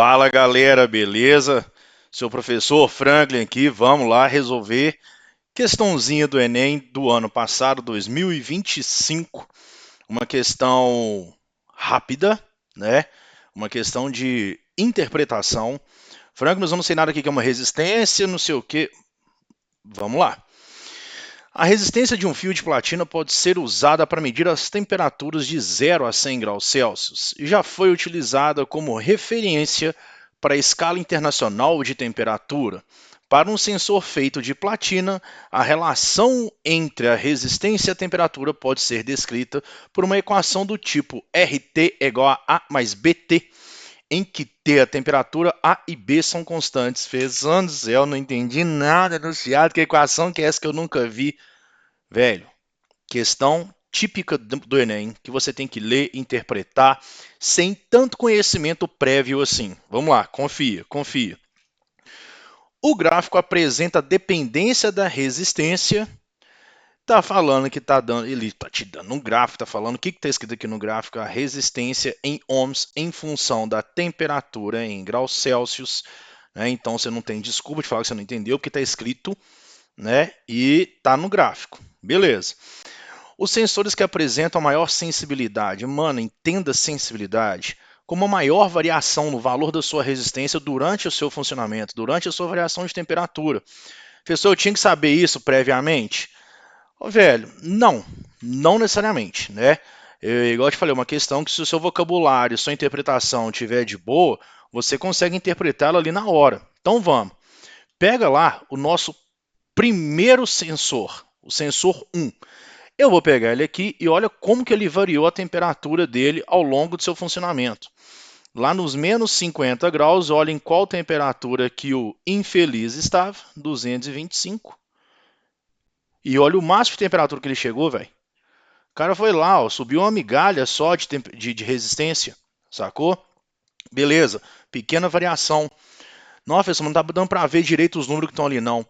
Fala galera, beleza? Seu professor Franklin aqui, vamos lá resolver questãozinha do Enem do ano passado, 2025. Uma questão rápida, né? Uma questão de interpretação. Franklin, nós não sei nada aqui que é uma resistência, não sei o que. Vamos lá. A resistência de um fio de platina pode ser usada para medir as temperaturas de 0 a 100 graus Celsius e já foi utilizada como referência para a escala internacional de temperatura. Para um sensor feito de platina, a relação entre a resistência e a temperatura pode ser descrita por uma equação do tipo RT igual a A mais BT, em que T, a temperatura, A e B são constantes. Fezão do céu, não entendi nada enunciado, que equação que é essa que eu nunca vi. Velho, questão típica do Enem, que você tem que ler e interpretar sem tanto conhecimento prévio assim. Vamos lá, confia, confia. O gráfico apresenta a dependência da resistência. Tá falando que tá dando, ele tá te dando um gráfico, tá falando o que está escrito aqui no gráfico, a resistência em ohms em função da temperatura em graus Celsius, né? Então você não tem desculpa de falar que você não entendeu, porque está escrito, né? E tá no gráfico, beleza? Os sensores que apresentam maior sensibilidade, mano, entenda sensibilidade como a maior variação no valor da sua resistência durante o seu funcionamento, durante a sua variação de temperatura. Professor, eu tinha que saber isso previamente? Velho, não necessariamente, né? Igual eu te falei, uma questão que se o seu vocabulário, sua interpretação tiver de boa, você consegue interpretá-la ali na hora. Então vamos. Pega lá o nosso primeiro sensor, o sensor 1. Eu vou pegar ele aqui e olha como que ele variou a temperatura dele ao longo do seu funcionamento. Lá nos menos 50 graus, olha em qual temperatura que o infeliz estava, 225. E olha o máximo de temperatura que ele chegou, velho. O cara foi lá, ó, subiu uma migalha só de resistência, sacou? Beleza, pequena variação. Nossa, professor, não tá dando pra ver direito os números que estão ali, não.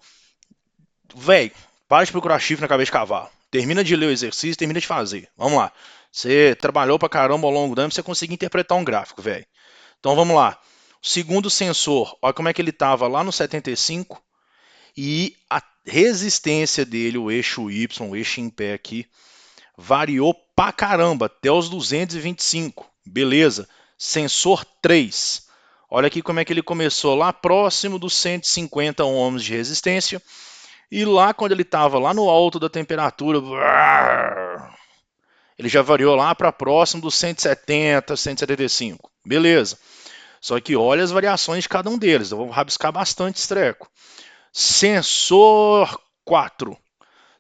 Véi, para de procurar chifre na cabeça de cavalo. Termina de ler o exercício, termina de fazer. Vamos lá. Você trabalhou pra caramba ao longo do ano pra você conseguir interpretar um gráfico, velho. Então vamos lá. O segundo sensor, olha como é que ele estava lá no 75 e a resistência dele, o eixo Y, o eixo em pé aqui, variou pra caramba, até os 225. Beleza. Sensor 3. Olha aqui como é que ele começou lá próximo dos 150 ohms de resistência. E lá quando ele estava lá no alto da temperatura, ele já variou lá para próximo dos 170, 175. Beleza. Só que olha as variações de cada um deles. Eu vou rabiscar bastante esse treco. Sensor 4.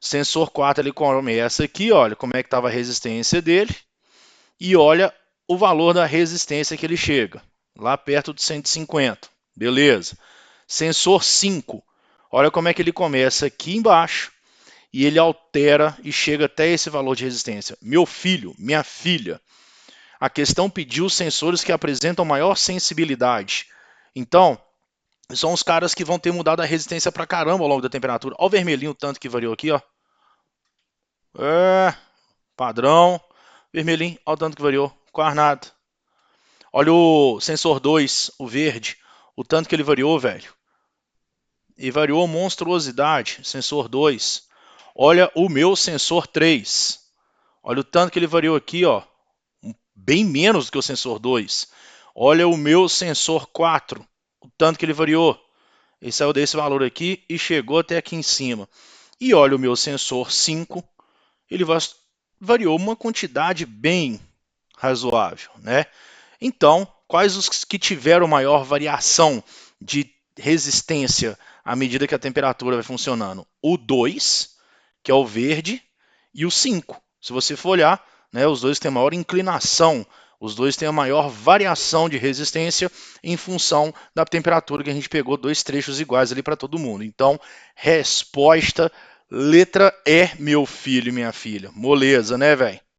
Sensor 4 ele começa aqui, olha como é que estava a resistência dele. E olha o valor da resistência que ele chega. Lá perto de 150. Beleza. Sensor 5. Olha como é que ele começa aqui embaixo e ele altera e chega até esse valor de resistência. Meu filho, minha filha, a questão pediu sensores que apresentam maior sensibilidade. Então, são os caras que vão ter mudado a resistência pra caramba ao longo da temperatura. Olha o vermelhinho, o tanto que variou aqui, ó. Padrão. Vermelhinho, olha o tanto que variou. Quase nada. Olha o sensor 2, o verde, o tanto que ele variou, velho. E variou monstruosidade, sensor 2. Olha o meu sensor 3. Olha o tanto que ele variou aqui, ó. Bem menos do que o sensor 2. Olha o meu sensor 4. O tanto que ele variou. Ele saiu desse valor aqui e chegou até aqui em cima. E olha o meu sensor 5. Ele variou uma quantidade bem razoável, né? Então, quais os que tiveram maior variação de resistência à medida que a temperatura vai funcionando? O 2, que é o verde, e o 5. Se você for olhar, né, os dois têm maior inclinação, os dois têm a maior variação de resistência em função da temperatura que a gente pegou dois trechos iguais ali para todo mundo. Então, resposta, letra E, meu filho e minha filha. Moleza, né, velho?